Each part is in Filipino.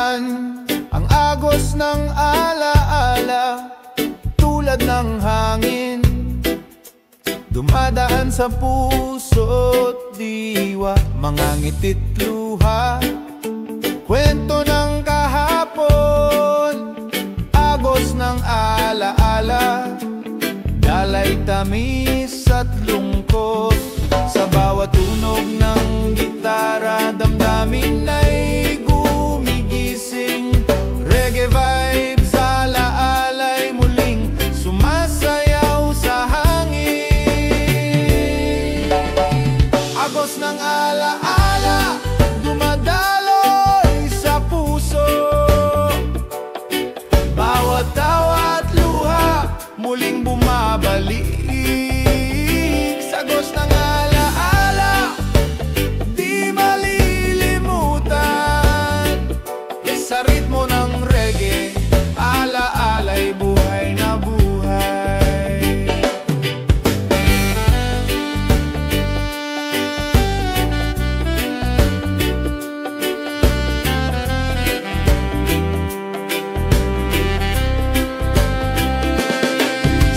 dahan, ang agos ng alaala, tulad ng hangin, dumadaan sa puso't diwa. Mga ngiti't luha, kwento ng kahapon, agos ng alaala, dalay tamis at lungkot. Sa bawat tunog ng gitara, damdamin ay gumigising. Reggae vibes, alaala'y muling sumasayaw sa hangin. Agos ng alaala, dumadaloy sa puso. Bawat tawa at luha, muling bumabalik. Sa agos ng alaala, di malilimutan. Sa ritmo ng reggae, alaala'y buhay na buhay.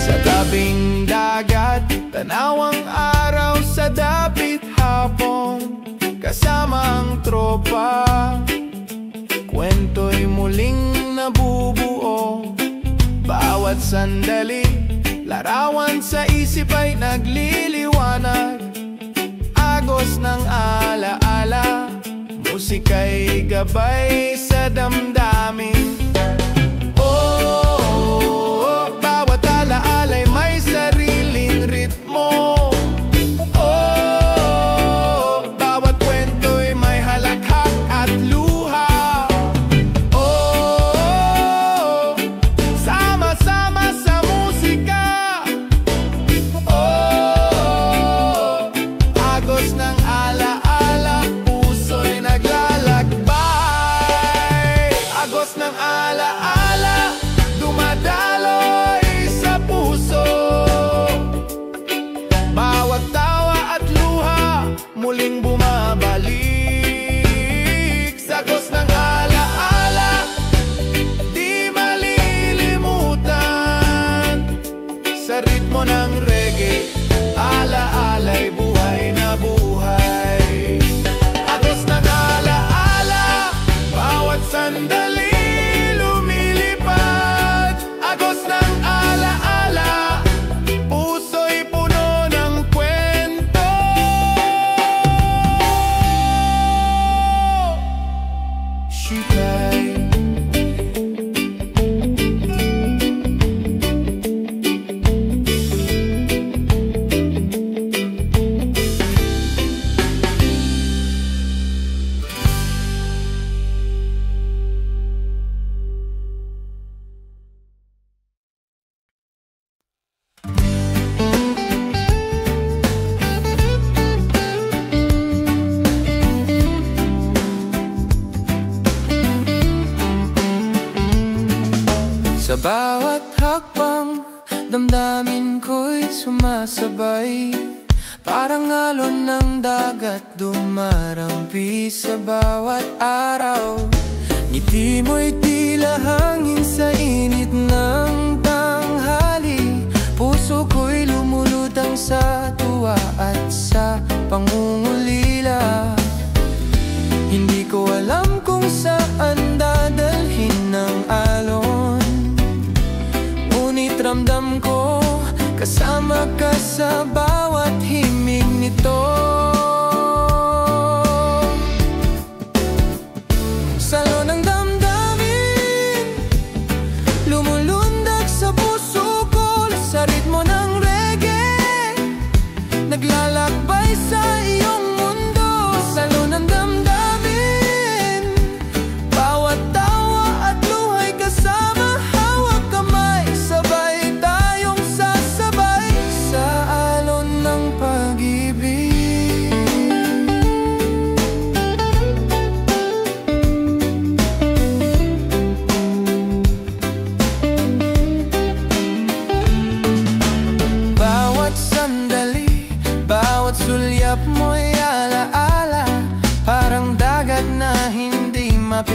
Sa tabing dagat, tanawang araw sa dapit hapon, kasama ang tropa, kwento'y muling nabubuo. Bawat sandali, larawan sa isip ay nagliliwanag. Agos ng alaala, musika'y gabay sa damdamin. Oh, bawat alaala'y may sariling ritmo. Oh, bawat kwento'y may halakhak at luha. Oh, sama-sama sa musika. Oh, agos ng alaala, puso'y naglalakbay. Agos ng alaala, dumadaloy sa puso. Bawat tawa at luha, muling bumabalik. Sa agos ng alaala, di malilimutan. Sa ritmo ng reggae, alaala'y buhay na buhay. Agos ng alaala, bawat sandali lumilipad. Agos ng alaala, puso'y puno ng kwento. Shikay. Sa bawat hakbang, damdamin ko'y sumasabay. Parang alon ng dagat, dumarampi sa bawat araw. Ngiti mo'y tila hangin sa init ng tanghali. Puso ko'y lumulutang sa tuwa at sa pangungulila. Hindi ko alam kung saan dadalhin ng alon, ngunit ramdam ko kasama ka sa bawat himig nito. Salo ng damdamin, lumulundag sa puso ko. Sa ritmo ng reggae, naglalakbay sa iyong mundo. Salo ng damdamin,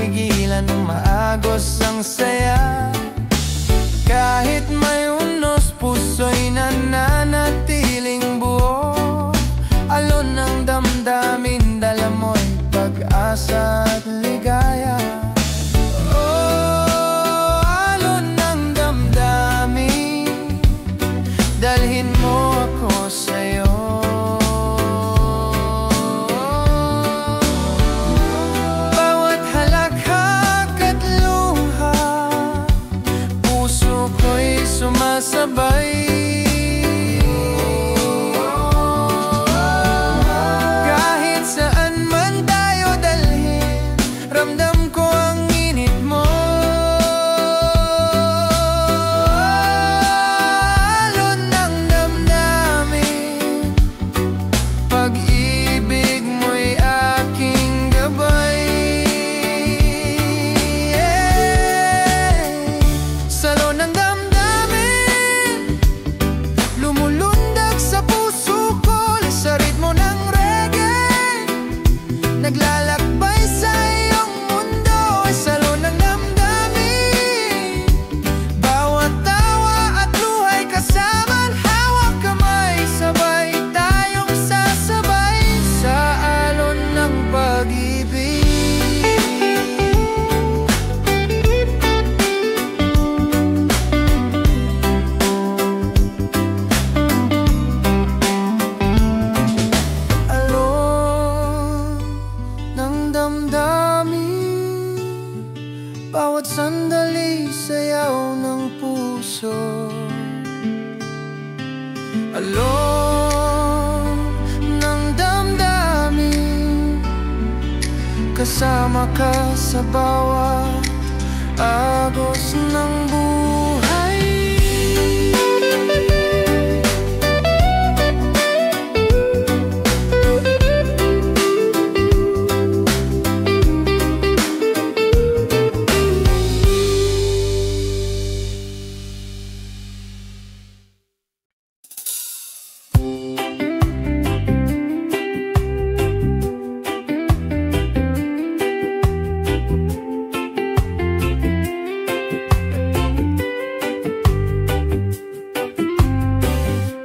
mapigilan, maagos ang saya. Kahit may unos, puso'y nananatiling buo. Alon ng damdamin, dala mo'y pag-asa at ligaya. Oh, alon ng damdamin, dalhin mo ako sa'yo. Bawat halakhak at luha, puso ko'y sumasabay. Kahit saan man tayo dalhin, ramdam ko ang init mo. Alon ng damdamin, pag-ibig mo'y aking gabay. Salon ng damdamin, lumulundag sa puso ko sa ritmo ng reggae. Naglalakbay sa iyong mundo, salon ng damdamin. Bawat tawa at luhay kasama, hawak kamay, sabay tayong sasabay sa alon ng pag-ibig. Alon ng damdamin, bawat sandali sayaw ng puso. Alon ng damdamin, kasama ka sa bawat agos ng buhay.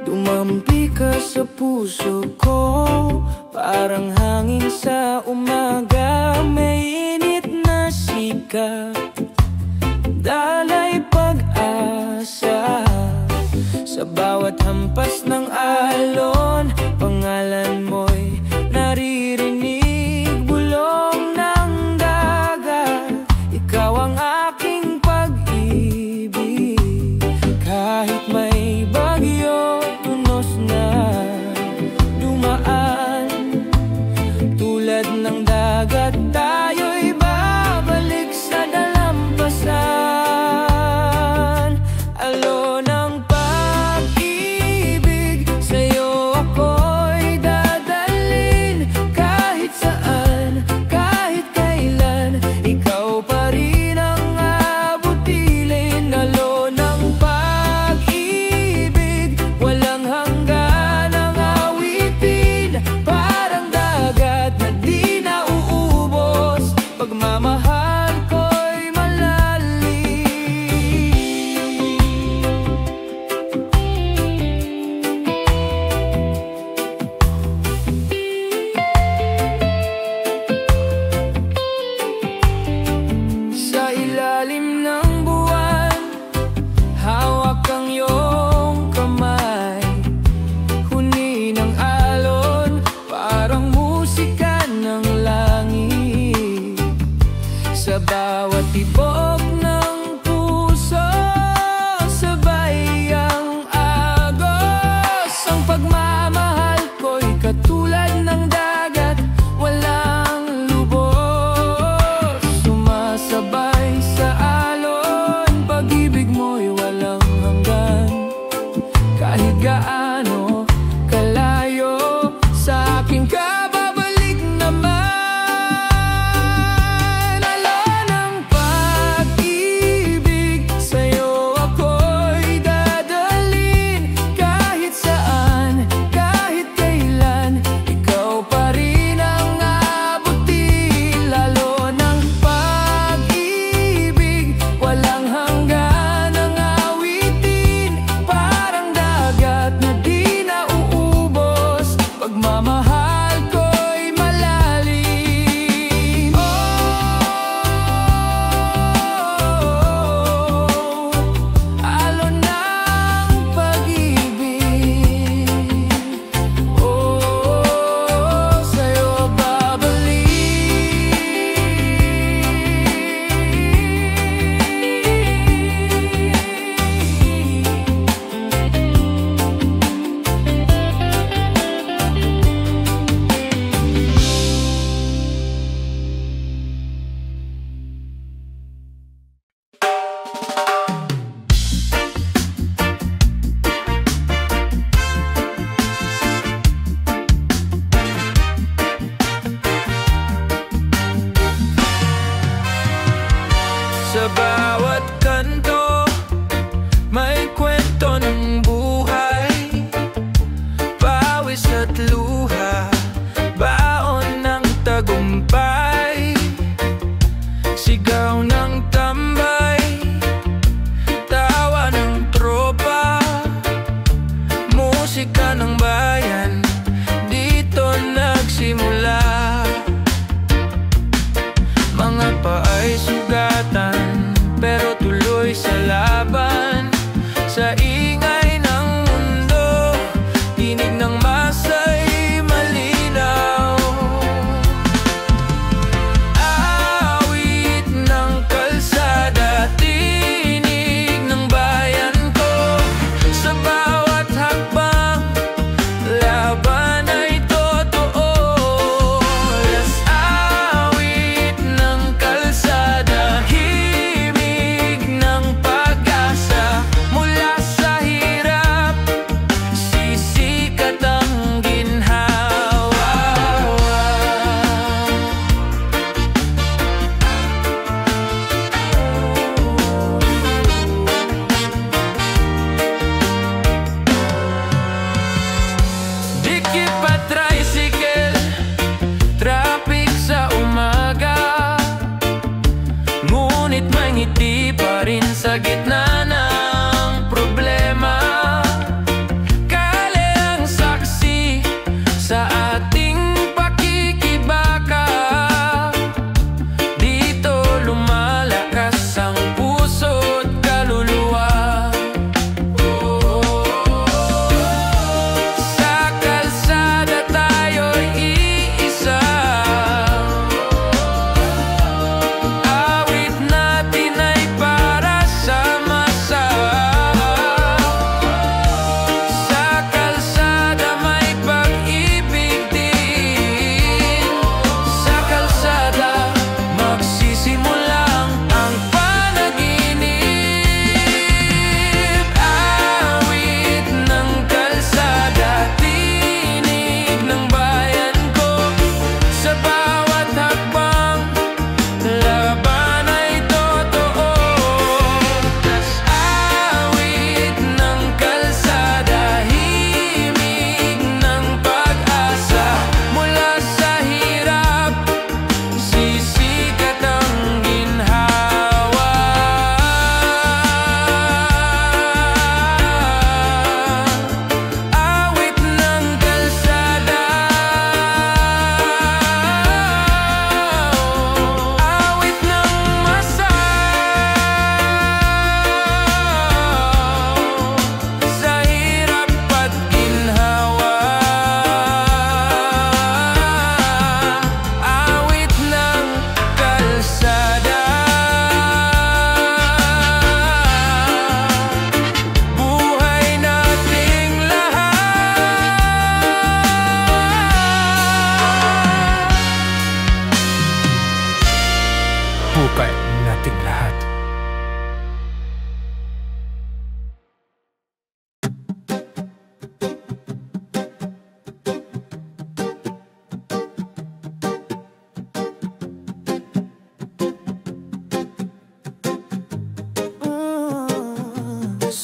Dumampi ka sa puso ko, parang hangin sa umaga. May init na sikat, dalay pag-asa. Sa bawat hampas ng alon, pangalan mo'y naririnig. Bulong ng dagat, ikaw ang aking pag-ibig. Kahit may bagyo, tunos na dumaan, tulad ng dagat, tayo'y babalik sa dalampasan. Alon ng pag-ibig, sa'yo ako'y dadalhin. Kahit saan, kahit kailan, ikaw pa rin ang abutilin. Alon ng pag-ibig, walang hanggan ang awitin. Parang dagat na di nauubos, pagmamahal ko'y malalim. Sa ilalim ng buwan, hawak ang iyong kamay. Huni ng alon, parang musika ng langit. Sa bawat tibok ng puso, sabay ang agos. Ang pagmamahal ko'y katulad ng dagat, walang lubos. Sumasabay sa alon, pag-ibig mo'y walang hanggan. Kahit gaano kalayo, sa aking kababalik naman. Alon ng pag-ibig, Sa bawat kanto may kwento ng buhay, pawis at luha, baon ng tagumpay, sigaw ng tambay, tawa ng tropa, musika ng bayan, dito nagsimula. Mga paay sugatan, pero tuloy sa laban. Sa ingay ng mundo, tinig ng masa'y malinaw. Awit ng kalsada, tinig ng bayan ko. Sa bawat hakbang, laban ay totoo. Las awit ng kalsada, himig ng pag-asa. Mula sa hirap, sisikat ang ginhawa. Dikit pa tricycle, traffic sa umaga, ngunit may ngiti pa rin sa gitna ng problema. Kale ang saksi sa ating pakikibaka, dito lumalakas ang puso't kaluluwa. Sa kalsada tayo'y iisa, awit natin ay para sa masa. Sa kalsada may pag-ibig din, sa kalsada magsisimulang ang panaginip. Awit ng kalsada, tinig ng bayan ko. Sa bawat hakbang, laban ay totoo. Tas awit ng kalsada, himig ng pag-asa. Mula sa hirap, sisikat ang ginhawa. Awit ng kalsada, awit ng masa. Sa hirap at ginhawa, awit ng kalsada. Buhay nating lahat, buhay nating lahat.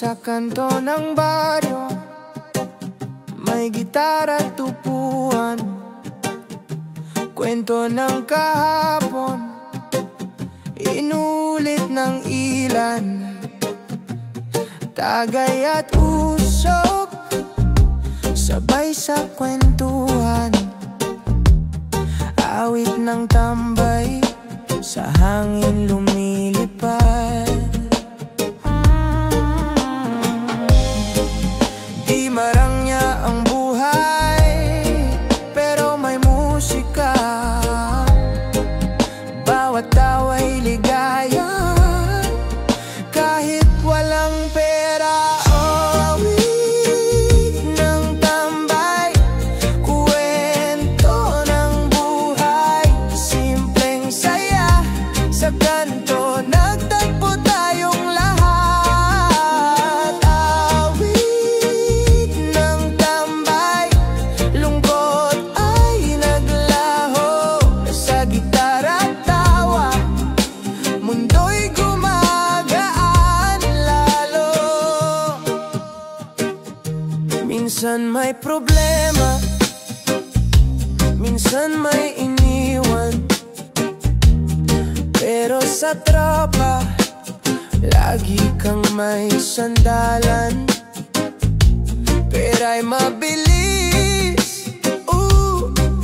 Sa kanto ng baryo, may gitara at upuan, kwento ng kahapon, inulit ng ilan. Tagay at usok, sabay sa kwentuhan. Awit ng tambay, sa hangin lumilipad. Di marangya ang buhay, pero may musika. Bawat tao ay ligaya, kahit walang pera. Awit ng tambay, kwento ng buhay, simpleng saya sa kanto Minsan may problema, minsan may iniwan, pero sa tropa lagi kang may sandalan. Pera'y mabilis,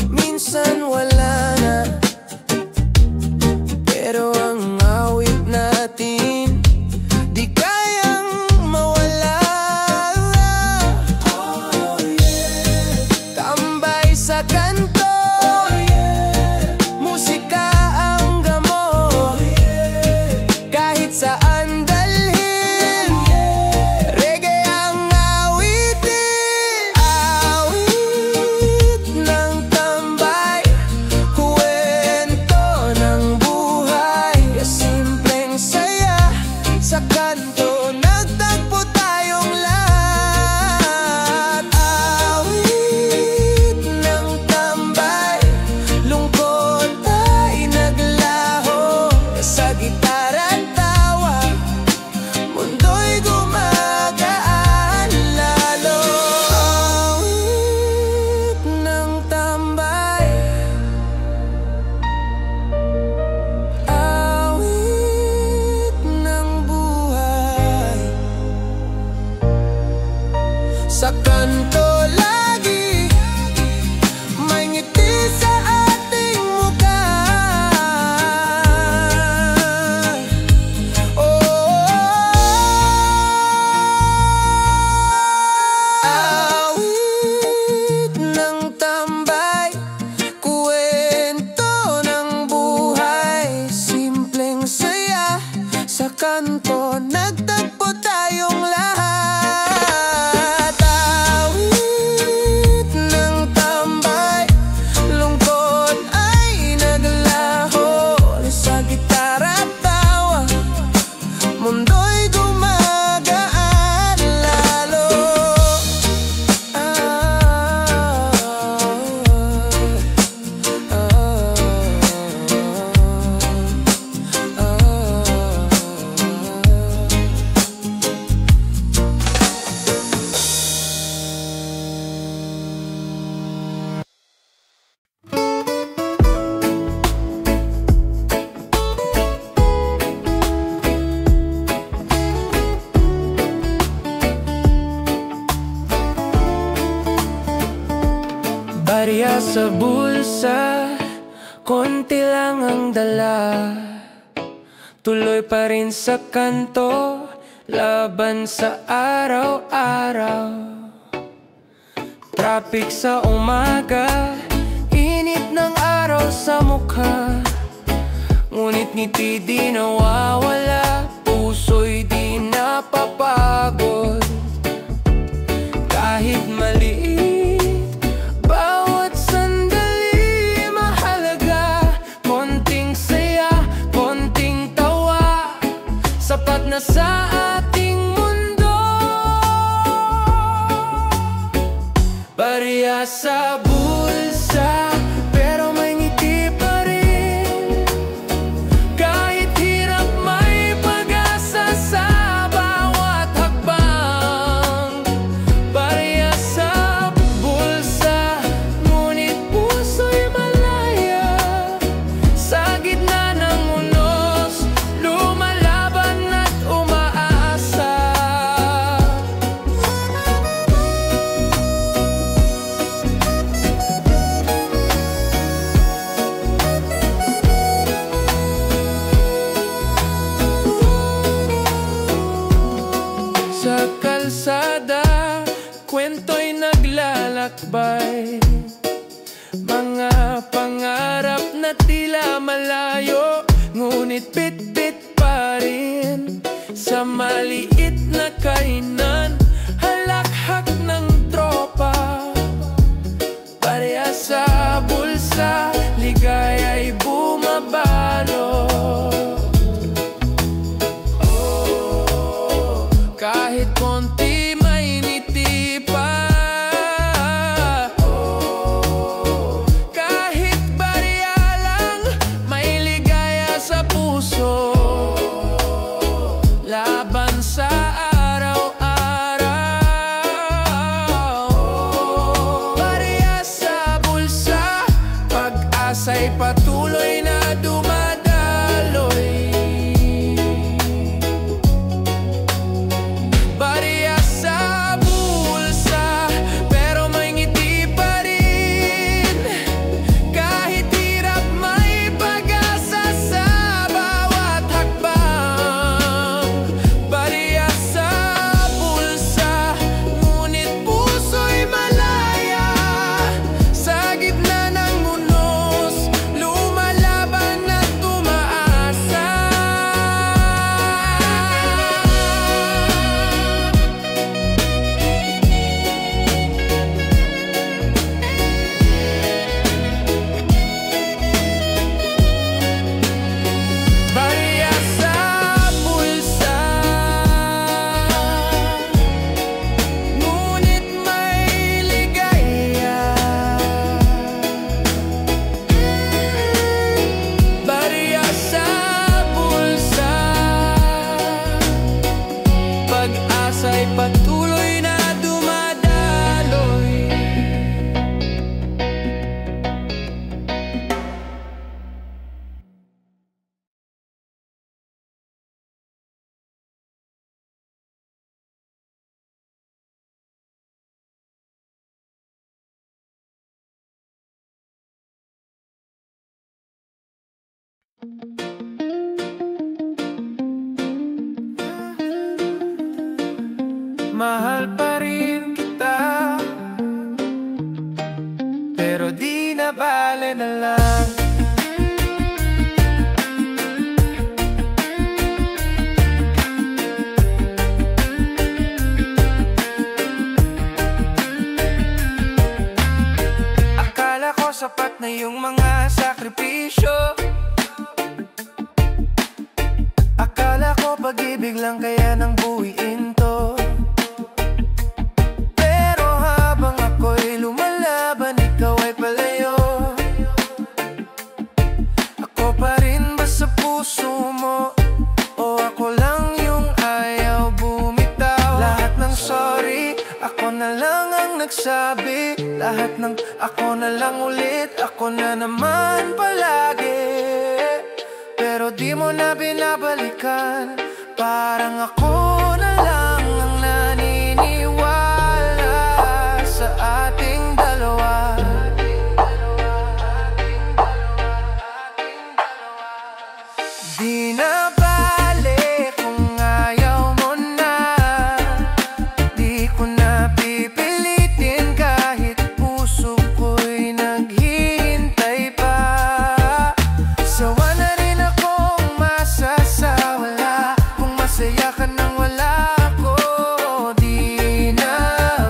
minsan wala na, pero ang awit natin di kayang mawala. Oh yeah. Tambay sa kanto, oh yeah. Musika ang gamot, oh yeah. Kahit saan dalhin, oh yeah. Reggae ang awitin. Awit ng tambay, kwento ng buhay, simpleng saya sa kanto, nagtagpo tayong lahat. Awit ng tambay, lungkot ay naglaho, sa gitara at tawa, mundo'y gumagaan lalo. Awit ng tambay, awit ng buhay, sa kanto lagi may ngiti sa ating mukha. Awit ng tambay, kwento ng buhay, simpleng saya sa kanto, nagtagpo tayong lahat. Awit ng tambay, lungkot ay naglaho, sa gitara at tawa, mundo'y gumagaan lalo. Barya sa bulsa, konti lang ang dala, tuloy pa rin sa kanto, laban sa araw-araw. Traffic sa umaga, init ng araw sa mukha, ngunit ngiti di nawawala, puso'y di napapagod. Kahit maliit, bawat sandali mahalaga, konting saya, konting tawa, sapat na sa ating mundo. Barya sa bulsa, pero may ngiti pa rin, kahit hirap may pag-asa sa bawat hakbang. Barya sa bulsa, ngunit puso'y malaya, sa gitna ng unos, lumalaban at umaasa. Sa kalsada, kwento'y naglalakbay, mga pangarap na tila malayo, ngunit bit-bit pa rin sa maliit na kainan, halakhak ng tropa. Barya sa bulsa, ligaya'y bumabalo. Kahit konti may ngiti pa, kahit barya lang may ligaya sa puso, laban sa Mahal pa rin kita, pero di na bale na lang. Akala ko sapat na yung mga sakripisyo, akala ko pag-ibig lang kaya nang buuin to. Pero habang ako'y lumalaban, ikaw ay palayo. Ako pa rin ba sa puso mo, o ako lang yung ayaw bumitaw? Lahat ng sorry, ako na lang ang nagsabi. Lahat ng ako na lang ulit, ako na naman palagi. Pero di mo na binabalikan, parang ako na lang ang naniniwala sa ating dalawa. Di na bale kung ayaw mo na, di ko na pipilitin kahit puso ko'y naghihintay pa. Sawa na rin akong masasawala kung masaya ka nang wala ako. Di na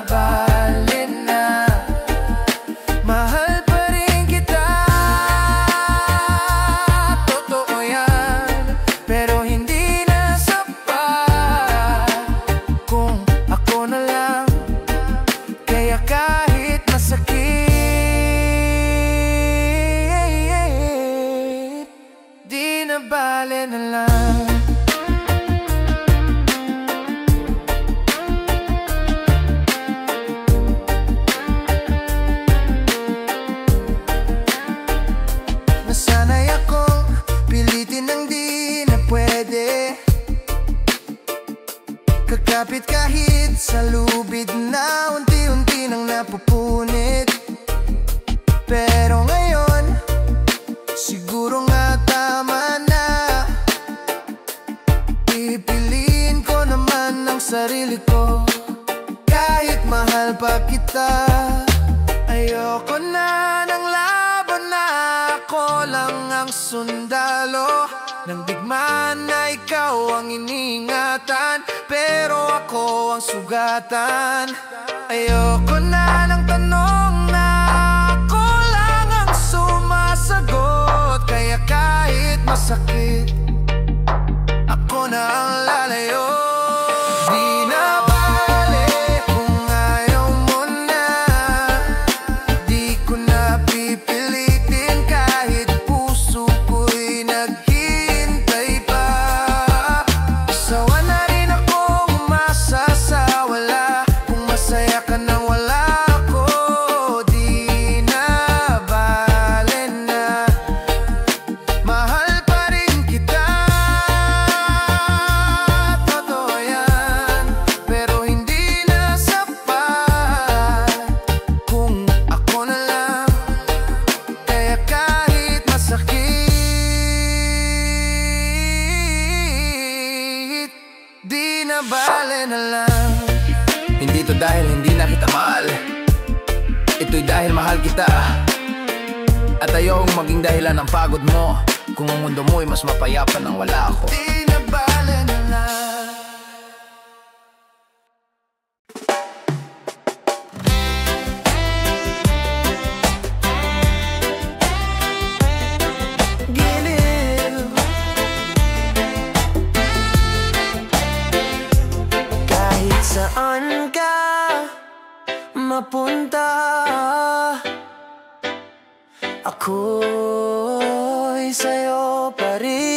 bale na, mahal pa rin kita. Totoo yan, pero hindi na sapat kung ako na lang. Kaya kahit masakit, di na bale na lang. Nasanay akong pilitin ng di na pwede, kakapit kahit sa lubid na unti-unti nang napupunit. Pero ngayon, siguro nga tama na. Pipiliin ko naman ang sarili ko, kahit mahal pa kita. Ayoko na ng laban na ako lang ang sundalo ng digmaan na ikaw ang iningatan, pero ako ang sugatan. Ayoko na ng tanong na ako lang ang sumasagot, kaya kahit masakit, ako na ang lalayo. Di na bale kung ayaw mo na, di ko na pipilitin kahit puso ko'y naghihintay pa. Sawa na rin akong umasa sa wala kung masaya ka nang wala ako. Di na bale na, mahal pa rin kita. Totoo yan, pero hindi na sapat kung ako na lang. Kaya kahit masakit, di na bale na lang. Hindi to dahil hindi na kita mahal, ito'y dahil mahal kita. At ayokong maging dahilan ng pagod mo kung ang mundo mo'y mas mapayapa nang wala ako. Di na bale na lang. Giliw, kahit saan ka mapunta, ako'y sa'yo pa rin.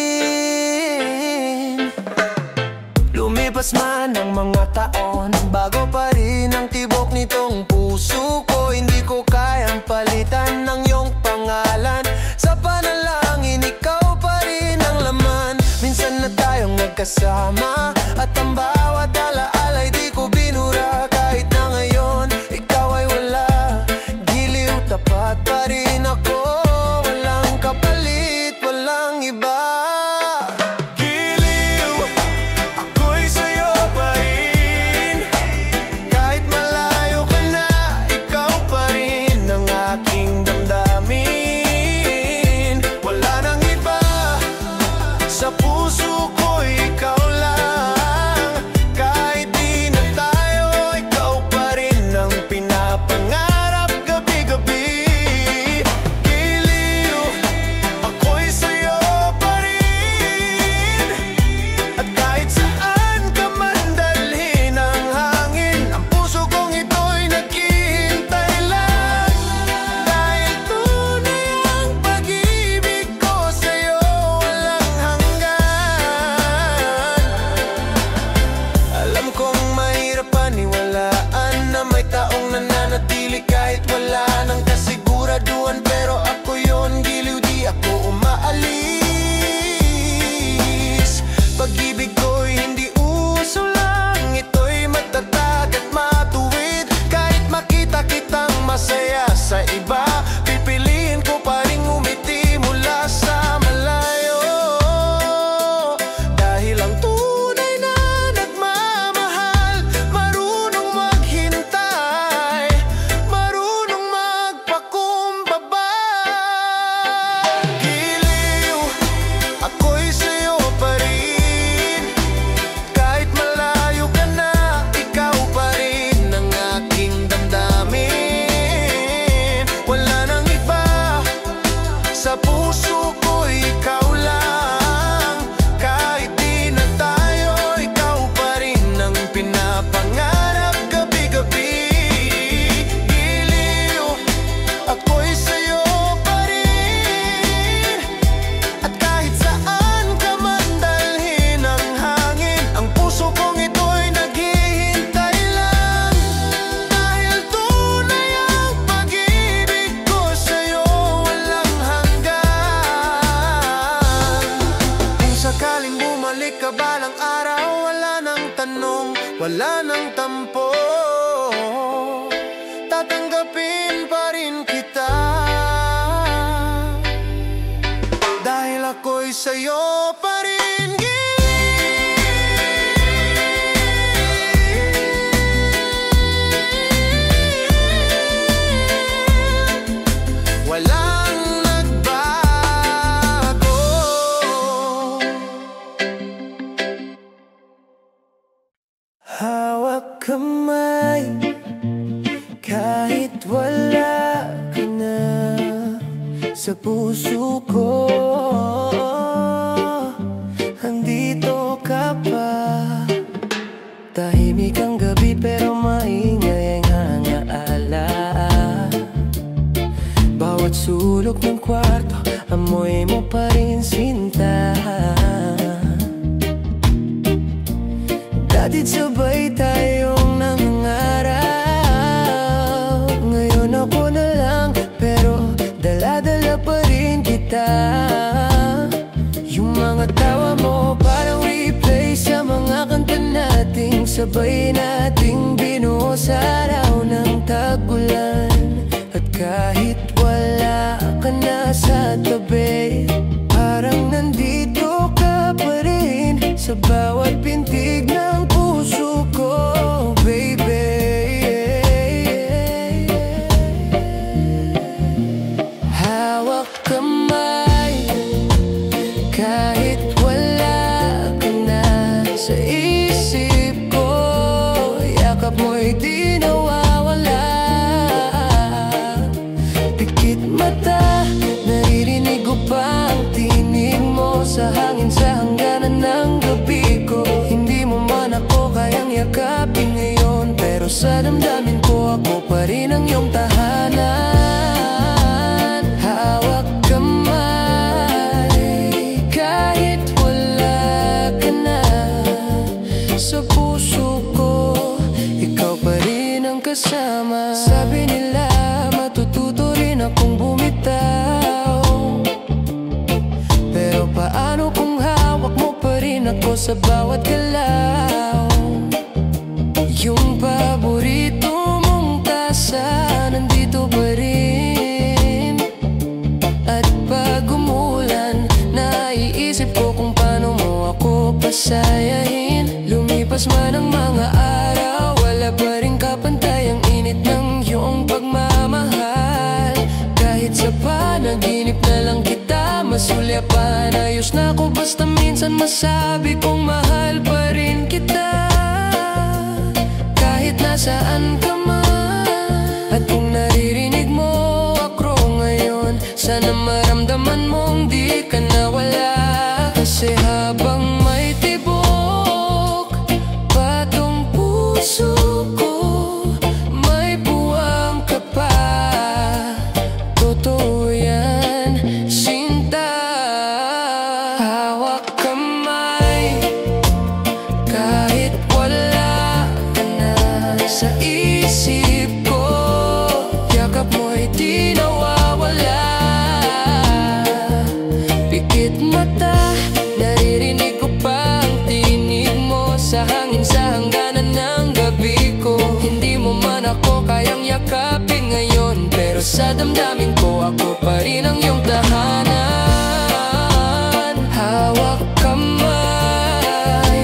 Lumipas man ang mga taon, bago pa rin ang tibok nitong puso ko. Hindi ko kayang palitan ng iyong pangalan. Sa panalangin, ikaw pa rin ang laman. Minsan na tayong nagkasama, at ang bawat alaala'y di ko binura. Kahit na ngayon, ikaw ay wala, giliw tapat pa rin ako. Walang kapalit, walang iba. babalik ka balang araw, wala nang tanong, wala nang tampo. Tatanggapin pa rin kita, dahil ako'y sa'yo pa rin. Walang nagbago. Hawak kamay, kahit wala ka na sa puso ko. Andito ka pa. Tahimik ang gabi pero maingay ang hangaala. Bawat sulok ng kwarto, amoy mo pa rin sinta. Dati sabay tayong nangangarap. Ngayon ako na lang, pero dala-dala pa rin kita. Yung mga tawa mo parang replay sa mga kanta nating sabay nating binuo sa araw ng tag-ulan. At kahit wala ka na sa tabi, parang nandito ka pa rin sa bawat pintig ng puso ko, baby. Hawak kamay, kahit wala ka na sa isip ko. Yakap mo'y di nawawala. Pikit mata, naririnig ko pa ang tinig mo sa hangin sa hangganan ng gabi ko. Hindi mo man ako kayang yakapin ngayon, pero sa damdamin ko ako pa rin ang iyong tahanan. Hawak kamay, kahit wala ka na sa puso ko, ikaw pa rin ang kasama. Sabi nila matututo rin akong bumitaw, pero paano kung hawak mo pa rin ako sa bawat galaw? Yung paborito mong tasa nandito pa rin. At pag umulan, naiisip ko kung paano mo ako pasayahin. Lumipas man ang mga araw, wala pa rin kapantay ang init ng iyong pagmamahal. Kahit sa panaginip na lang kita masulyapan, ayos na ako basta minsan masabi kong mahal pa rin kita. Kahit nasaan ka man, at kung naririnig mo ako ngayon, sana maramdaman mong di ka nawala. Kasi habang may tibok patong puso ko, may buwang ka pa. Totoo yan, sinta. Hawak kamay, kahit wala ka na sa isip ko. Yakap mo'y di nawawala. Pikit mata, naririnig ko pa ang tinig mo sa hangin sa hangganan ng gabi ko. Hindi mo man ako kayang yakapin ngayon, pero sa damdamin ko ako pa rin ang iyong tahanan. Hawak kamay,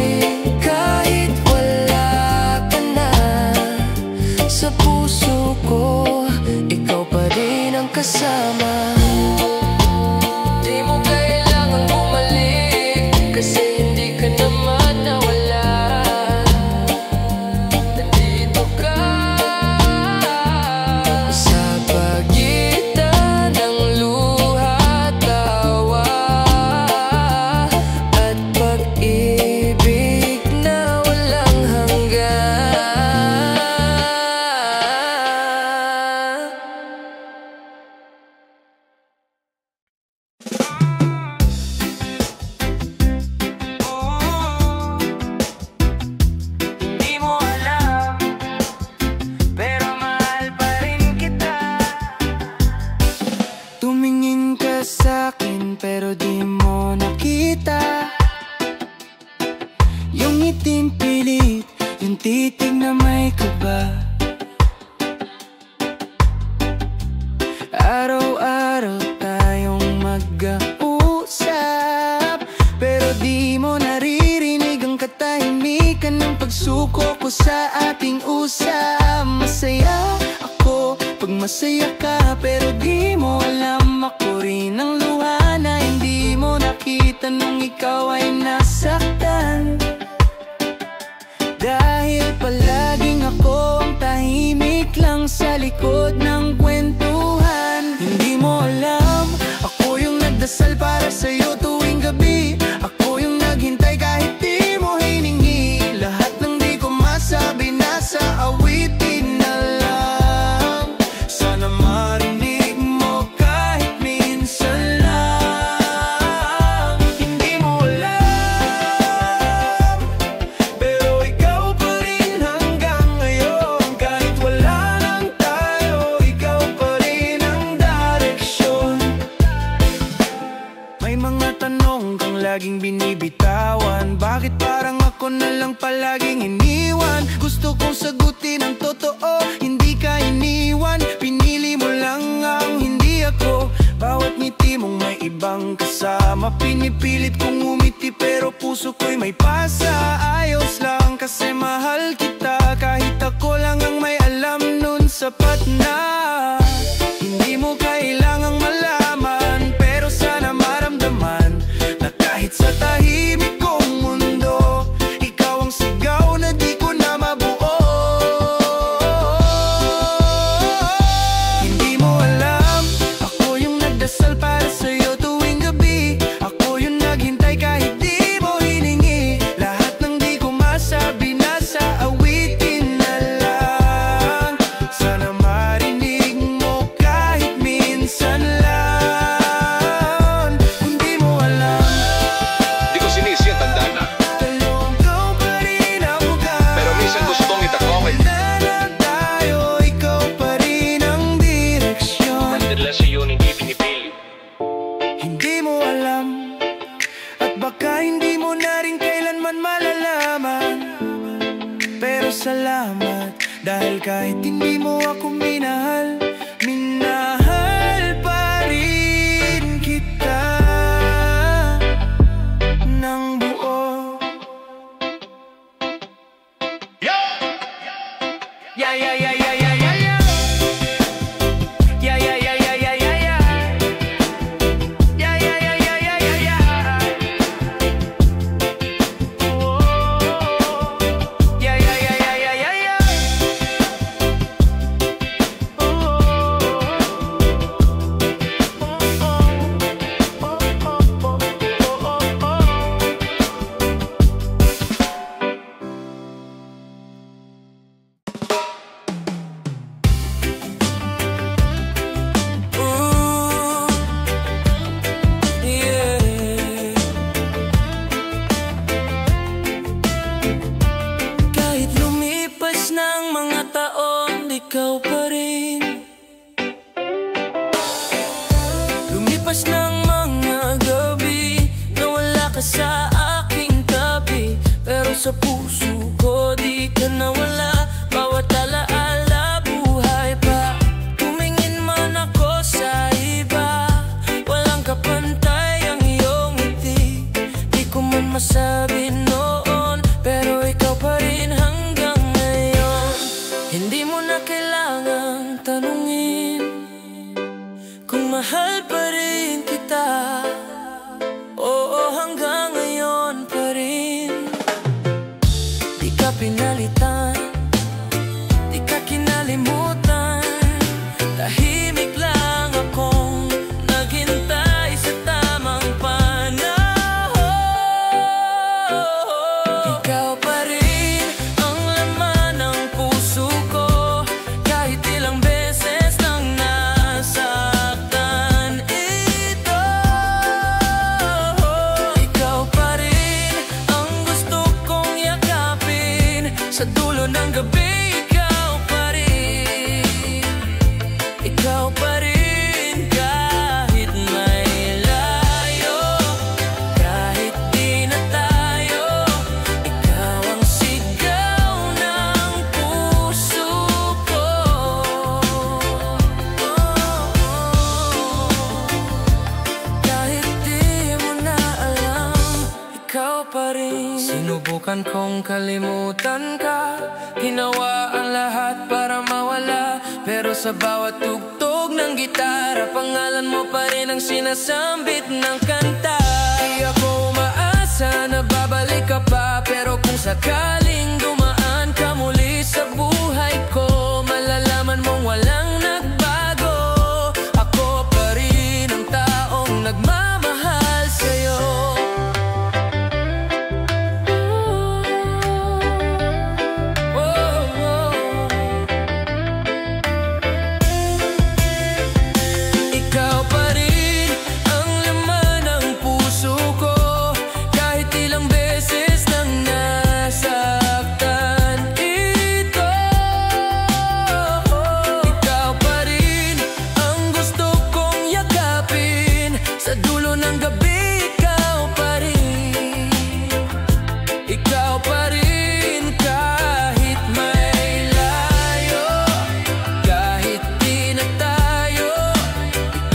kahit wala ka na sa puso ko, ikaw pa rin ang kasama. Di mo kailangan bumalik, kasi hindi ka naman nawala. Nandito ka sa pagitan ng luha at tawa, at pag-ibig na walang hanggan. ngiting pilit, yung titig na may kaba. Araw-araw tayong mag-uusap, pero di mo naririnig ang katahimikan ng pagsuko ko sa ating usap. Masaya ako pag masaya ka, pero di mo alam ako rin ang luha na hindi mo nakita nung ikaw ay nasaktan. Dahil palaging ako ang tahimik lang sa likod ng kwentuhan. Hindi mo alam, ako yung nagdasal para sa'yo tuwing gabi. Ako yung naghintay kahit di mo hiningi. Lahat ng di ko masabi nasa awitin na lang. Sana marinig mo kahit minsan lang. Hindi mo alam, pero ikaw pa rin hanggang ngayon. Kahit wala nang tayo, ikaw pa rin ang direksyon. May mga tanong kang laging binibitawan. Bakit parang ako na lang palaging iniwan? Gusto kong sagutin ang totoo, hindi ka iniwan. Pinili mo lang ang hindi ako. Bawat ngiti mong may ibang kasama. Pinipilit kong umiti pero puso ko'y may pasa. Ayos lang kasi mahal kita. Kahit ako lang ang may alam nun, sapat na. Hindi mo kailangang malaman, pero sana maramdaman na kahit sa tahimik kong mundo, ikaw ang sigaw na di ko na mabuo. Hindi mo alam, ako yung nagdasal para sa'yo tuwing gabi. Ako yung naghintay kahit di mo hiningi. Lahat ng di ko masabi nasa awitin na lang. Sana marinig mo kahit minsan lang. Hindi mo alam, Di ko sinisi ang tanda na, talong ikaw pa rin ang ugat. pero minsan gustong itakwawin. Na tayo, ikaw pa rin ang direksyon. Madalas yun hindi pinipili. Hindi mo alam, at baka hindi mo na rin kailanman malalaman. Pero salamat, dahil kahit hindi mo ako minahal, minahal pa rin kita ng buo. Yeah, yeah, yeah, yeah, yeah, yeah, yeah. Yeah, yeah, yeah, yeah, yeah, yeah, yeah. Yeah, yeah, yeah, yeah, yeah, yeah, yeah. Oh, yeah, yeah, yeah, yeah, yeah, yeah, yeah. Oh, kahit lumipas ng mga taon, ikaw pa rin. Lumipas ng mga gabi na wala ka sa aking tabi, pero sa puso ko di ka nawala. Bawat alaala buhay pa. Tumingin man ako sa iba, walang kapantay ang iyong ngiti. Di ko man masabi noon, pero ikaw pa rin hanggang ngayon. Hindi mo na kailangang tanungin kung mahal pa rin kita. Oo, hanggang ngayon pa rin. Di ka pinalitan, di ka kinalimutan. Tahimik lang akong naghintay sa tamang panahon. Ikaw pa rin ang laman ng puso ko, kahit ilang beses nang nasaktan ito. Ikaw pa rin ang gusto kong yakapin. Sa dulo ng gabi, ikaw pa rin. Ikaw pa rin kahit may layo, kahit di na tayo. Ikaw Sinubukan kong kalimutan ka, ginawa ang lahat para mawala, pero sa bawat tugtog ng gitara, pangalan mo pa rin ang sinasambit ng kanta. Di ako umaasa na babalik ka pa, pero kung sakaling dumaan ka muli sa buhay ko, malalaman mong walang nagbago. Ako pa rin ang taong nagmamahal sa'yo. Ikaw pa rin ang laman ng puso ko, kahit ilang beses nang nasaktan ito. Ikaw pa rin ang gusto kong yakapin, sa dulo ng gabi ikaw pa rin. Ikaw pa rin kahit may layo, kahit di na tayo.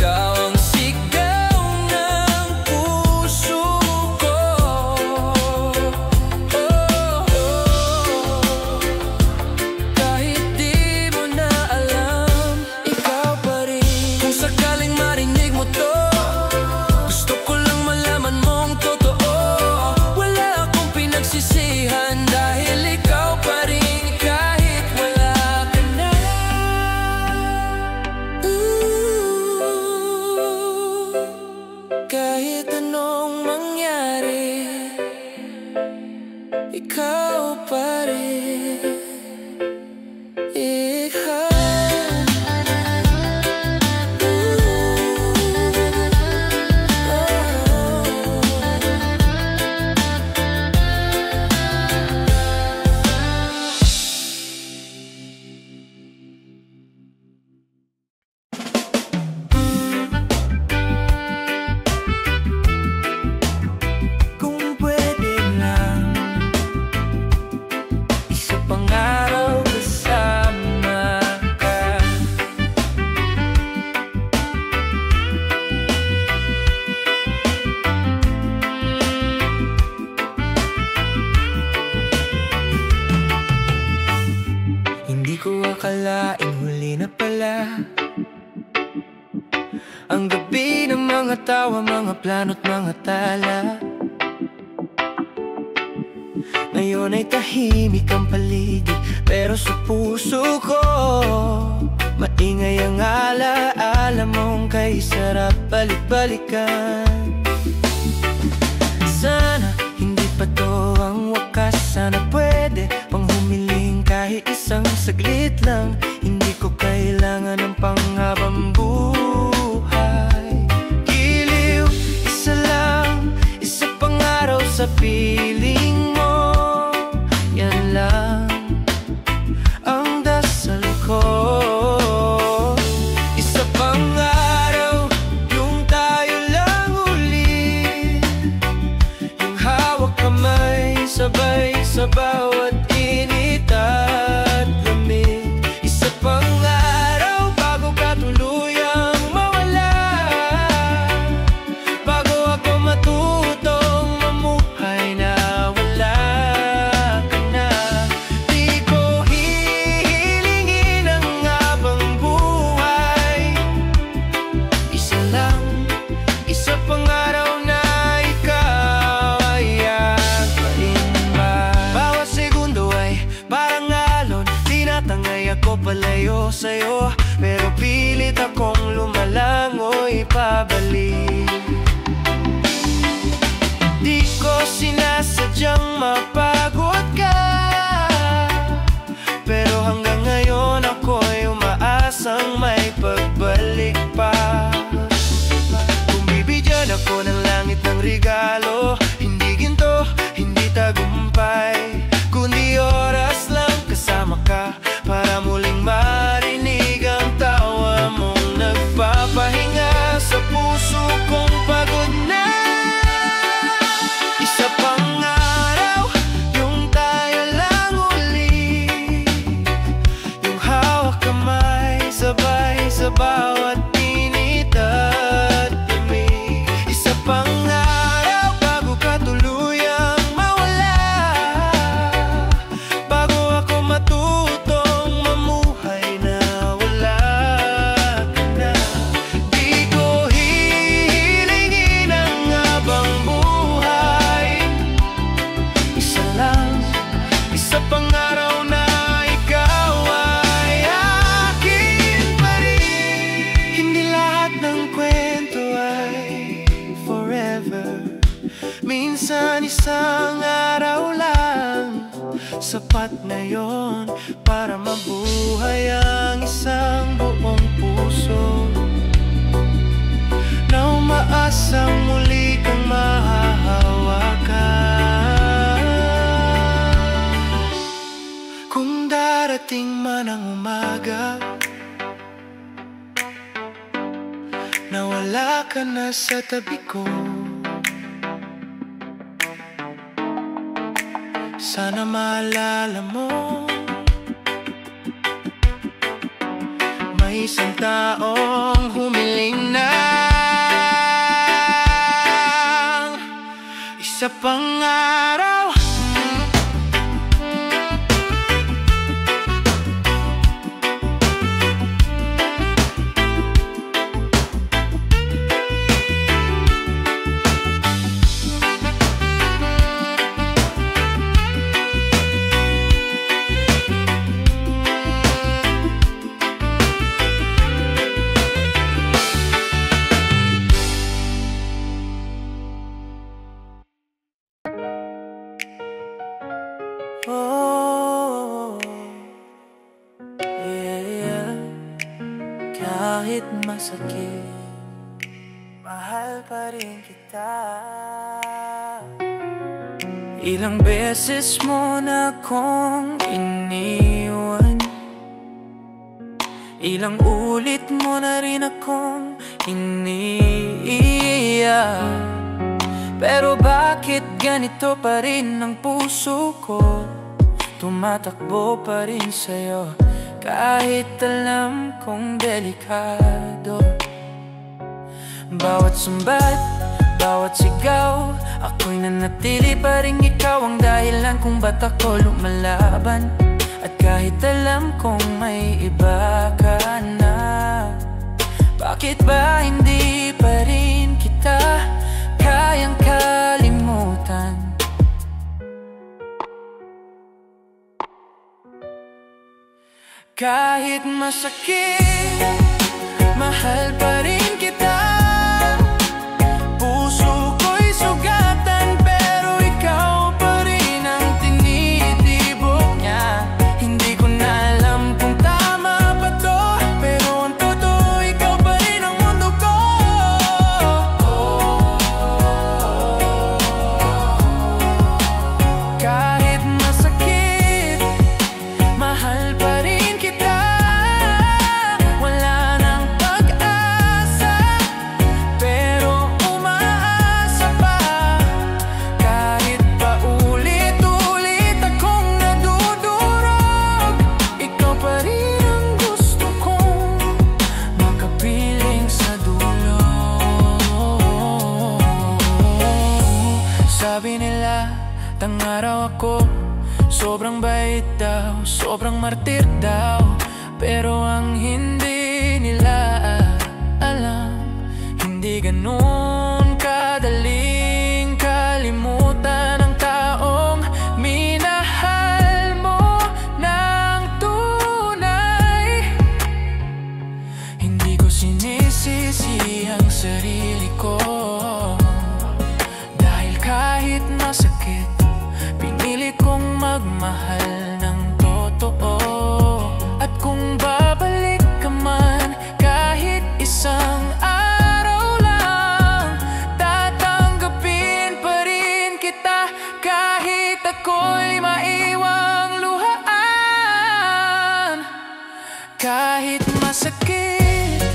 Ikaw ang sigaw ng puso ko. Kahit di mo na alam, ikaw pa rin. Kung sakaling marinig mo to, gusto ko lang malaman mong totoo. Wala akong pinagsisihan, dahil ikaw pa rin kahit wala ka na. Kahit anong mangyari, ikaw pa rin. Ikaw. Kung pwede lang, isa pang araw kasama ka. Hindi ko akalaing huli na pala ang gabi ng mga tawa, mga plano't mga tala. Ngayon ay tahimik ang paligid, pero sa puso ko maingay ang alaala mong kay sarap balik-balikan. Sana hindi pa to ang wakas, sana pwede pang humiling kahit isang saglit lang. Hindi ko kailangan ng panghabang buhay. Giliw, isa lang, isa pang araw sa piling mo. Yan lang ang dasal ko. Isa pang araw, yung tayo lang ulit, yung hawak kamay, sabay sa bawat init at lamig. Isa pang araw bago ka tuluyang mawala, bago ako matutong mamuhay na wala ka na. Di ko hihilingin ang habang buhay. Isa lang, isa pang araw na ikaw ay akin ba. Bawat segundo ay parang alon, tinatangay ako palayo sa'yo, pero pilit akong lumalangoy pabalik. Di ko sinasadyang mapagod ka, pero hanggang ngayon ako'y umaasang may pagbalik pa. Kung bibigyan ako ng langit ng regalo, hindi ginto, hindi tagumpay, kundi oras lang kasama ka, para muling marinig ang tawa mong nagpapahinga sa puso kong pagod na. Isa pang araw, yung tayo lang uli, yung hawak kamay, sabay sa bawat init at lamig. Isa pang araw bago sapat ngayon para mabuhay ang isang buong puso na umaasang muli kang mahahawakan. Kung darating man ang umaga na wala ka na sa tabi ko, sana maalala mo may isang taong humiling ng isa pang araw. Oh, yeah. Kahit masakit, mahal pa rin kita. Ilang beses mo na akong iniwan, ilang ulit mo na rin akong iniiyak. Pero bakit ganito pa rin ang puso ko? Tumatakbo pa rin sa'yo kahit alam kong delikado. Bawat sumbat, bawat sigaw, ako'y nanatili pa rin ikaw ang dahilan kung ba't ako lumalaban. At kahit alam kong may iba ka na, bakit ba hindi pa rin kita kayang kalimutan? Kahit masakit, mahal pa rin kita. Puso ko'y sugatan, pero ikaw pa rin ang tinitibok niya. Hindi ko na alam kung tama ba to, pero ang totoo, ikaw pa rin ang mundo ko. Kahit masakit, mahal pa rin kita. Wala nang pag-asa, pero umaasa pa. Kahit pa ulit-ulit akong nadudurog, ikaw pa rin ang gusto kong makapiling sa dulo. Sabi nila, tangaraw ako, sobrang bait daw, sobrang martir daw. Pero ang hindi nila alam, hindi ganun kadaling kalimutan ang taong minahal mo ng tunay. Hindi ko sinisisi ang sarili ko, dahil kahit masakit, pinili kong magmahal ng totoo. At kung babalik ka man kahit isang araw lang, tatanggapin pa rin kita kahit ako'y maiwang luhaan. Kahit masakit,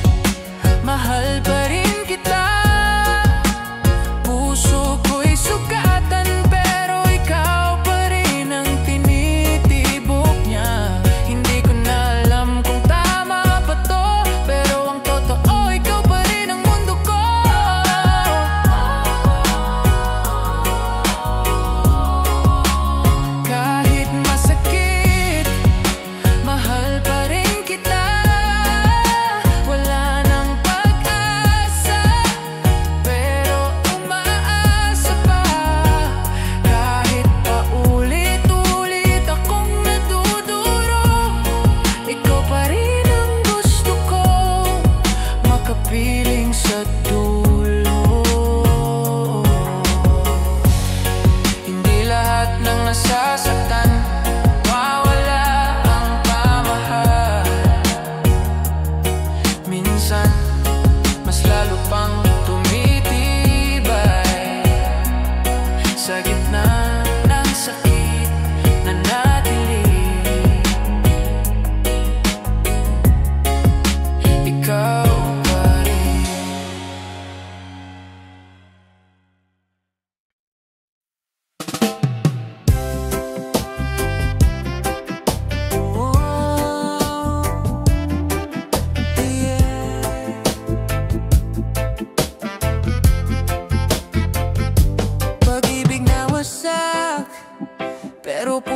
mahal pa rin kita. Puso ko'y sugatan, pero ikaw pa rin ang tinitibok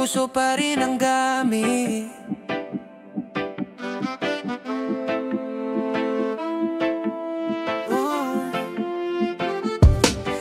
puso pa rin ang gamit.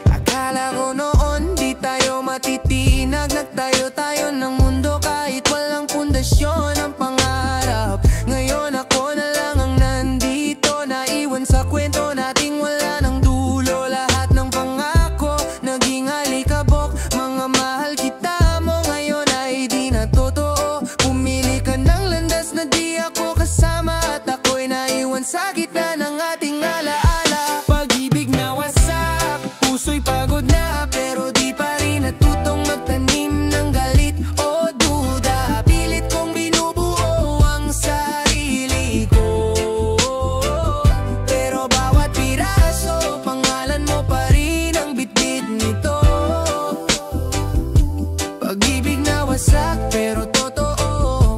Akala ko noon di tayo matitinag, nagtayo tayo ng mundo kahit walang pundasyon ang pangarap. Ngayon ako na lang ang nandito, naiwan sa kwento nating wala ng dulo. Lahat ng pangako naging alikabok, mga mahal kita mo ngayon ay di na totoo. Pumili ka ng landas na di ako kasama, at ako'y naiwan sa gitna ng ating alaala. Pag-ibig na wasak, puso'y pagod na, pero di pa rin natutong magtanim ng galit o duda. Pilit kong binubuo ang sarili ko, pero bawat piraso, pangalan mo pa rin ang bitbit nito. Pag-ibig na wasak pero totoo,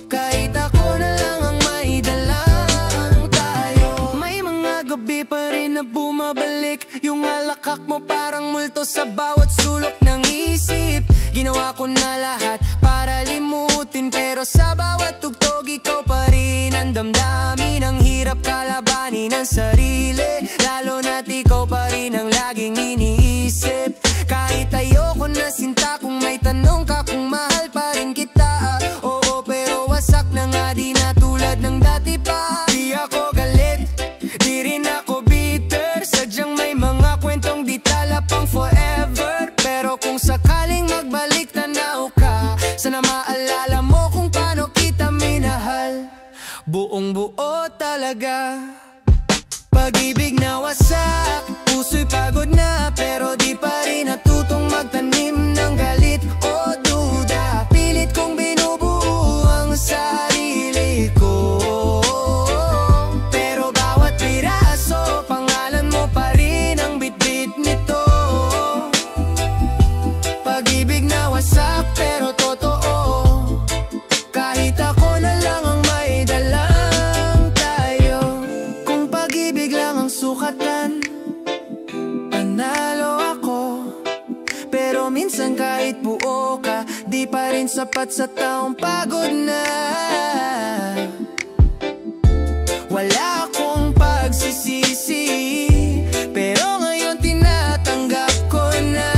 kahit ako na lang ang may dalang tayo. May mga gabi pa rin na bumabalik, yung alakak mo parang multo sa bawat sulok ng isip. Ginawa ko na lahat para limutin, pero sa bawat tugtog ikaw pa rin ang damdamin. Ang hirap kalabanin ang sarili, lalo na't ikaw pa rin ang laging iniisip. Kahit ayoko na sinta, kung may tanong ka kung mahal pa rin kita. Oo, pero wasak na nga, di na tulad ng dati pa. Di ako galit, di rin ako bitter, sadyang may mga kwentong di tala pang forever. Pero kung sakaling magbalik tanaw ka, sana maalala mo kung paano kita minahal, buong buo talaga. Pag-ibig na wasak, puso'y pagod na, pero di pa rin natutong magtanim ng galit o duda. Pilit kong binubuo ang sarili ko, pero bawat piraso, pangalan mo pa rin ang bitbit nito. Pag-ibig na wasak pero totoo, kahit ako na lang ang may dalang tayo. Kung pag-ibig lang ang sukatan, panalo ako. Pero minsan kahit buo ka, di pa rin sapat sa taong pagod na. Wala akong pagsisisi, pero ngayon tinatanggap ko na.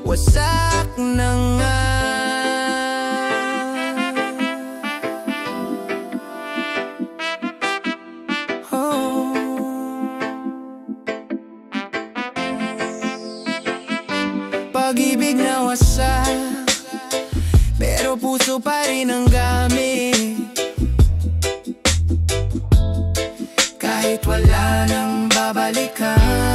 Wasak na nga. Oh. Pag-ibig na wasak, pero puso pa rin ang gamit. Kahit wala nang babalikan.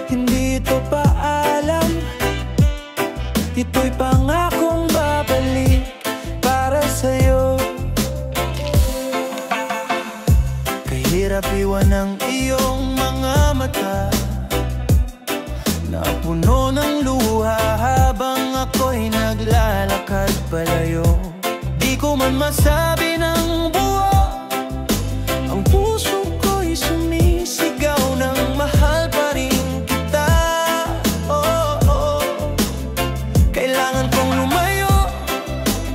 Hindi ito paalam, ito'y pangakong babalik para sa'yo. Kahirap iwan ang iyong mga mata na puno ng luha habang ako'y naglalakad palayo. Di ko man masabi ng buo, ang puso ko'y sumisigaw ng mahal pa rin kita. Oh, oh. Kailangan kong lumayo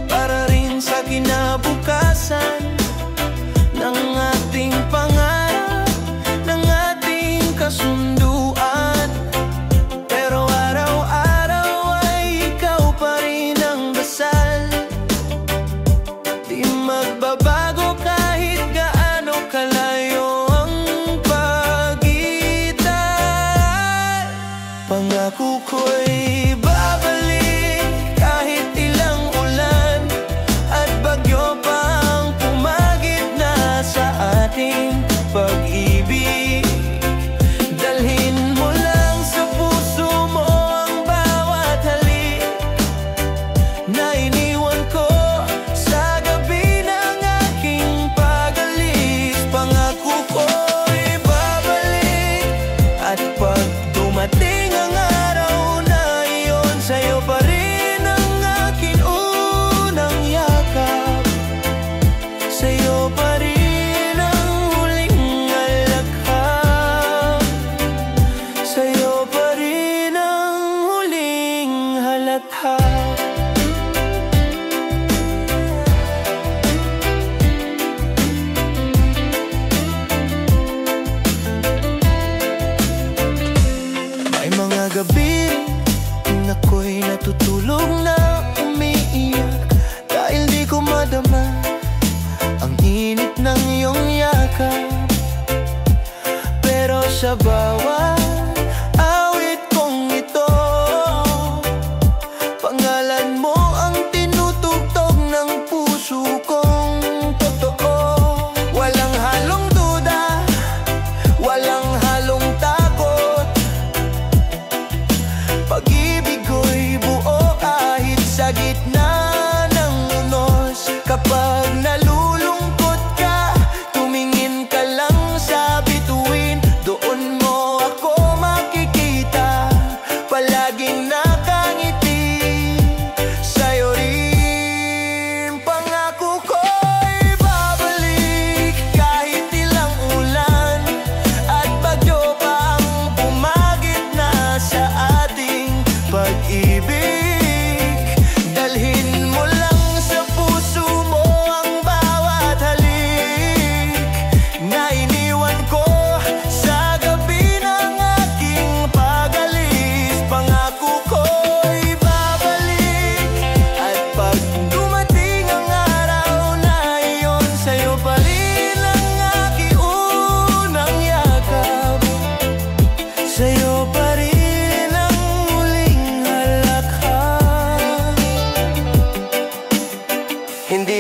para rin sa kinabukasan ng ating pangarap, ng ating kasunduan. Pero araw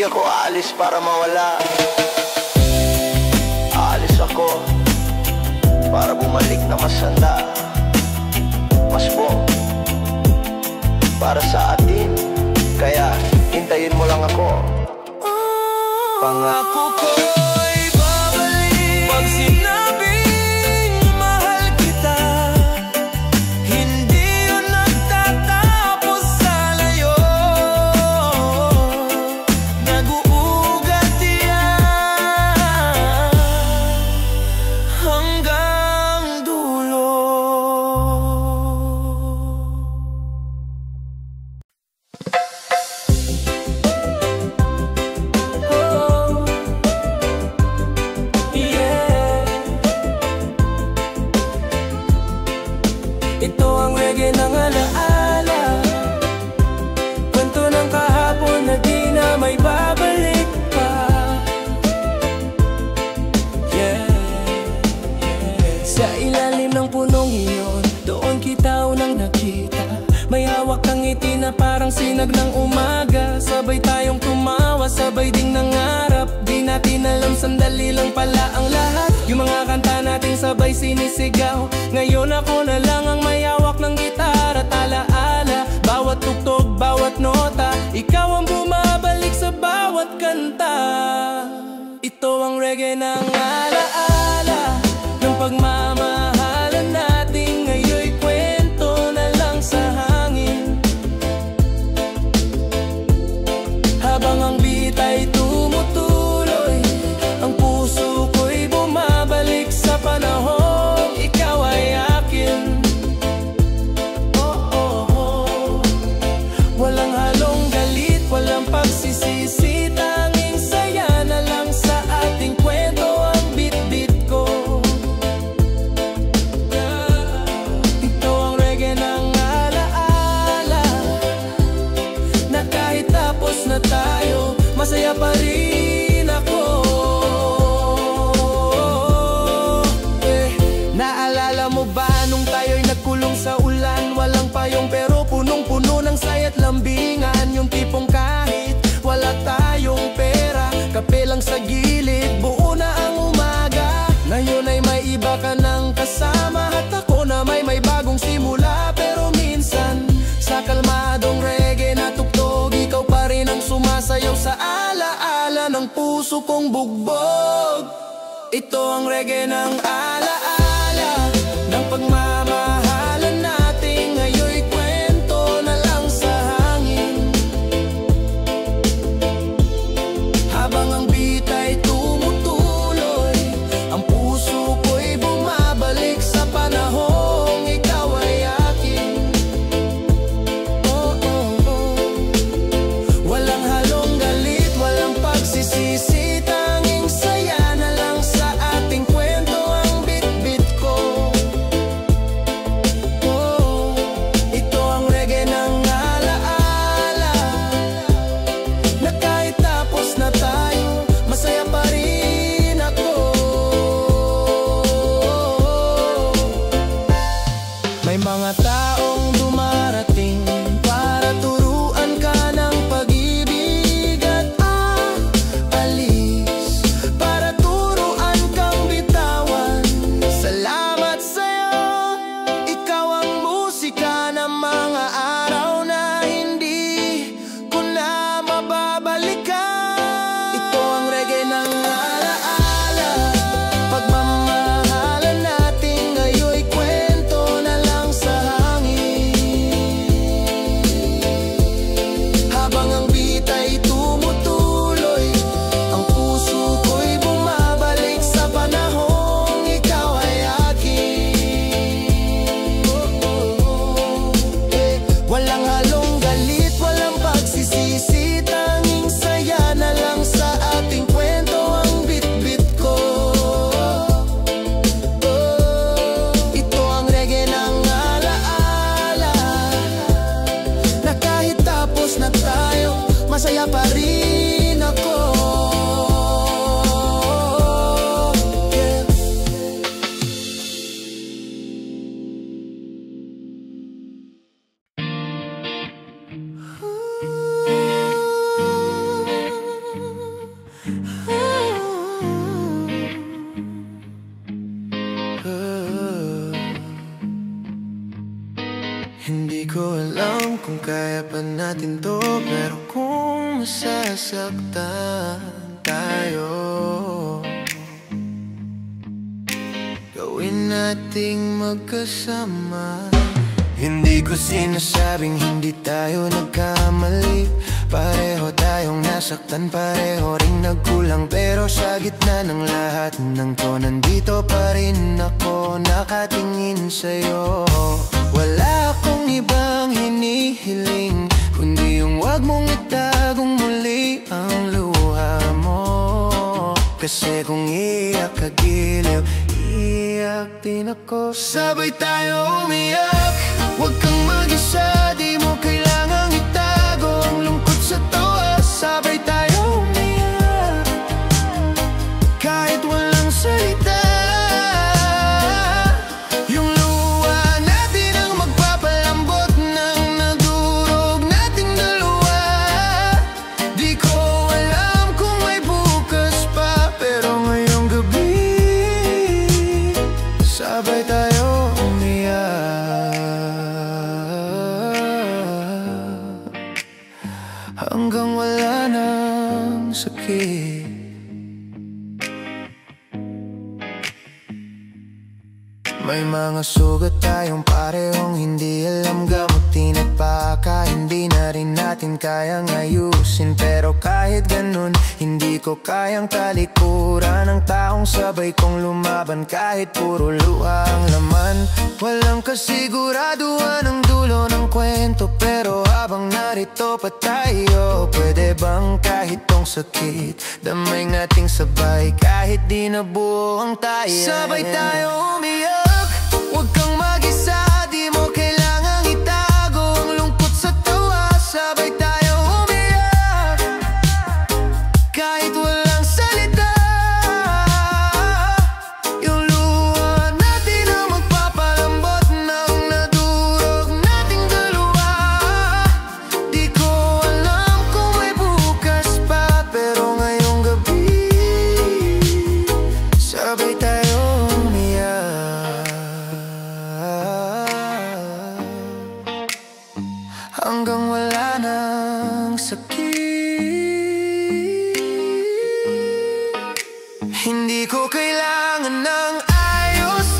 Hindi ako aalis para mawala. Aalis ako para bumalik na mas handa, mas buo para sa atin. Kaya hintayin mo lang ako. Pangako ko'y babalik pag sinabing mahal kita. Hindi yun nagtatapos sa layo. Nag-uugat yan hanggang dulo. Ito ang reggae ng alaala, kwento ng kahapon na di na may babalik pa. Sa ilalim ng punong iyon, doon kita unang nakita. May hawak kang ngiti na parang sinag ng umaga. Sabay tayong tumawa, sabay ding nangarap. Di natin alam, sandali lang pala ang lahat. Yung mga kanta natin sabay sinisigaw. Ngayon ako na lang ang may hawak ng gitara. Talaala, bawat tugtog, bawat nota, ikaw ang bumabalik sa bawat kanta. Ito ang reggae ng alaala, ng pagmamahalan natin. Ngayon'y kwento na lang sa hangin, habang ang beat ay tumutuloy. Ang puso ko'y bumabalik sa panahon ikaw ay akin. Walang halong galit, walang pagsisisi, tanging saya na lang sa ating kwento ang bit-bit ko. Ito ang reggae ng alaala, na kahit tapos na tayo, masaya pa rin ako. Naalala mo ba nung tayo'y nagkulong sa ulan? Walang payong pero punong-puno ng saya't lambingan. Yung tipong kahit wala tayong pera, kape lang sa gilid, buo na ang umaga. Ngayon ay may iba ka ng kasama, at ako na may bagong simula. Pero minsan sa kalmadong reggae na tugtog, ikaw pa rin ang sumasayaw sa alaala ng puso kong bugbog. Ito ang reggae ng alaala, ng pagmamahalan natin. Ngayon'y kwento na lang sa hangin, habang ang beat ay tumutuloy. Ang puso ko'y bumabalik sa panahong ikaw ay akin. Walang halong galit, walang pagsisisi, tanging saya na lang sa ating kwento ang bit-bit ko. Ito ang reggae ng alaala, na kahit tapos na tayo, masaya pa rin ako. May mga taong dumarating para turuan ka ng pag-ibig, at alis para turuan kang bitawan. Salamat sa'yo, ikaw ang musika ng mga araw na hindi ko na mababalikan. Ito ang reggae ng alaala, pagmamahalan natin. Ngayon'y kwento na lang sa hangin, habang ang beat ay tumutuloy. Ang puso ko'y bumabalik sa panahong ikaw ay akin. Walang halong galit, walang pagsisisi, tanging saya na lang sa ating kwento ang bit-bit ko. Ito ang reggae ng alaala, na kahit tapos na tayo, masaya pa rin ako. kung kaya pa natin to. Pero kung masasaktan tayo, gawin nating magkasama. Hindi ko sinasabing hindi tayo nagkamali. Pareho tayong nasaktan, pareho ring nagkulang. Pero sa gitna ng lahat ng to, nandito pa rin ako nakatingin sa'yo. Wala akong ibang hinihiling, kundi yung wag mong itagong muli ang luha mo. Kasi kung iyak ka giliw, iyak din ako. Sabay tayo umiyak, huwag kang mag-isa. Di mo kailangang itago ang lungkot sa tawa. Sabay tayo umiyak, kahit walang salita. Yung luha natin ang magpapalambot ng nadurog nating dalawa. Di ko alam kung may bukas pa, pero ngayong gabi sabay tayo umiyak hanggang wala nang sakit. May mga sugat tayong parehong hindi alam gamutin at baka hindi na rin natin kayang ayusin. Pero kahit ganun, hindi ko kayang talikuran ang taong sabay kong lumaban. Kahit puro luha ang laman, walang kasiguraduhan ang dulo ng kwento. Pero habang narito pa tayo, pwede bang kahit tong sakit damay nating sabay, kahit di nabuo ang tayo. Sabay tayo umiyak, huwag kang mag-isa. Di mo kailangang itago ang lungkot sa tawa. Sabay tayo umiyak, kahit walang salita. Yung luha natin ang magpapalambot ng nadurog nating dalawa. Di ko alam kung may bukas pa, pero ngayong gabi sabay tayo umiyak hanggang wala nang sakit. Hindi ko kailangan ng ayos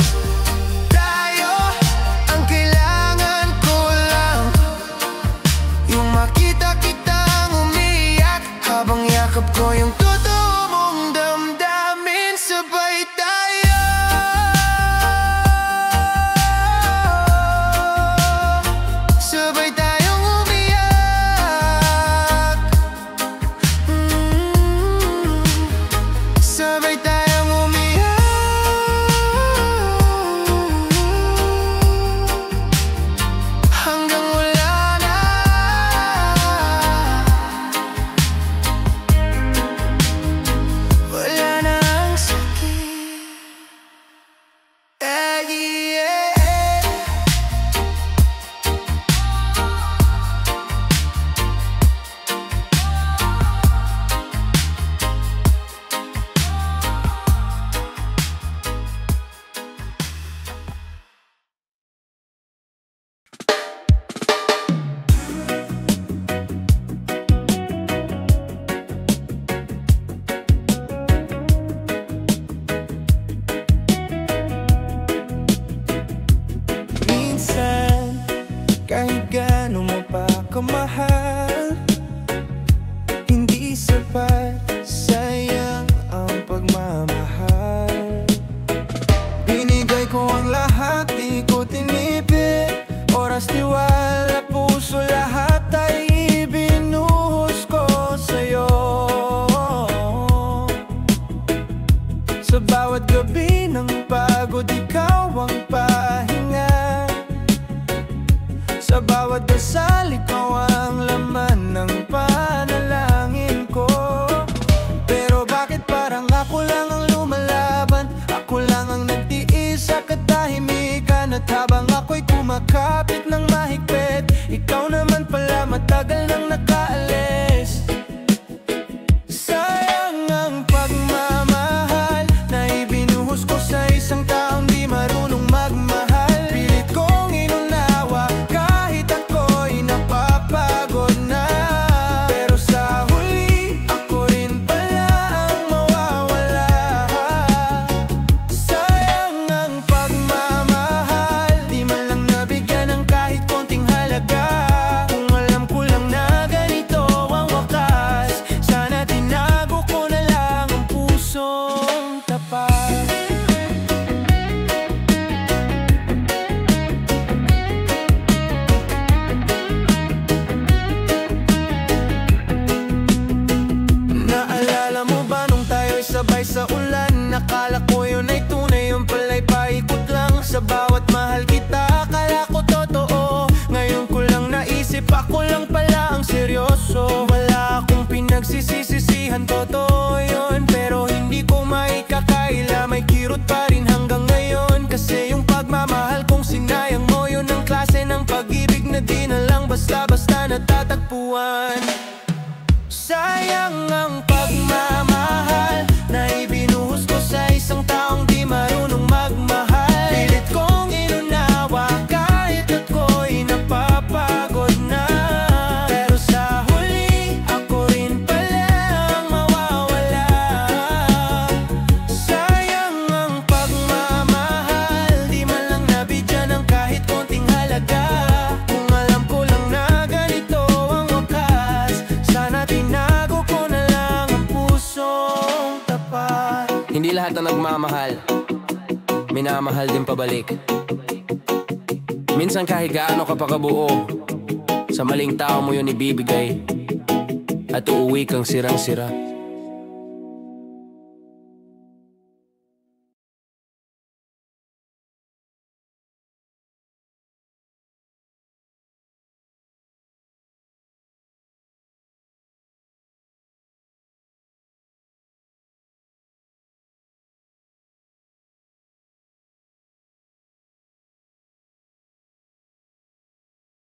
tayo, ang kailangan ko lang yung makita kitang umiyak habang yakap ko yung totoo mong damdamin. Sabay tayo, sabay tayong umiyak. Sabay tayong umiyak hanggang wala na. Wala na ang sakit. Yeah. Minsan, kahit gaano mo pa kamahal, hindi sapat, sayang ang pagmamahal. Binigay ko ang lahat, di ko tinipid. Oras, tiwala, puso, lahat ay ibinuhos ko sa'yo. Sa bawat gabi ng pagod, ikaw ang pahinga. Sa bawat dasal, ikaw ang laman ng panalangin ko. Pero bakit parang ako lang ang lumalaban? Ako lang ang nagtiis sa katahimikan. At habang ako'y kumakapit ng mahigpit, ikaw naman pala matagal nang nakaalis. Sayang ang pagmamahal na ibinuhos ko sa isang taong di marunong magmahal. Pilit kong inunawa kahit ako'y napagod. naman totoo yun, pero hindi ko maikakaila. May kirot pa rin hanggang ngayon, kasi yung pagmamahal kong sinayang mo, yun ang klase ng pag-ibig na di na lang basta-basta natatagpuan. Sayang ang pagmamahal na ibinuhos ko sa isang taong di marunong magmahal. Pilit kong inunawa kahit ako'y napapagod na, pero sa huli ako rin pala ang mawawala. Sayang ang pagmamahal, di man lang nabigyan ng kahit konting halaga. Kung alam ko lang na ganito ang wakas, sana tinago ko na lang ang pusong tapat. Hindi lahat ng nagmamahal minamahal din pabalik. Minsan kahit gaano ka pa kabuo, sa maling tao mo yun ibibigay, at uuwi kang sirang-sira.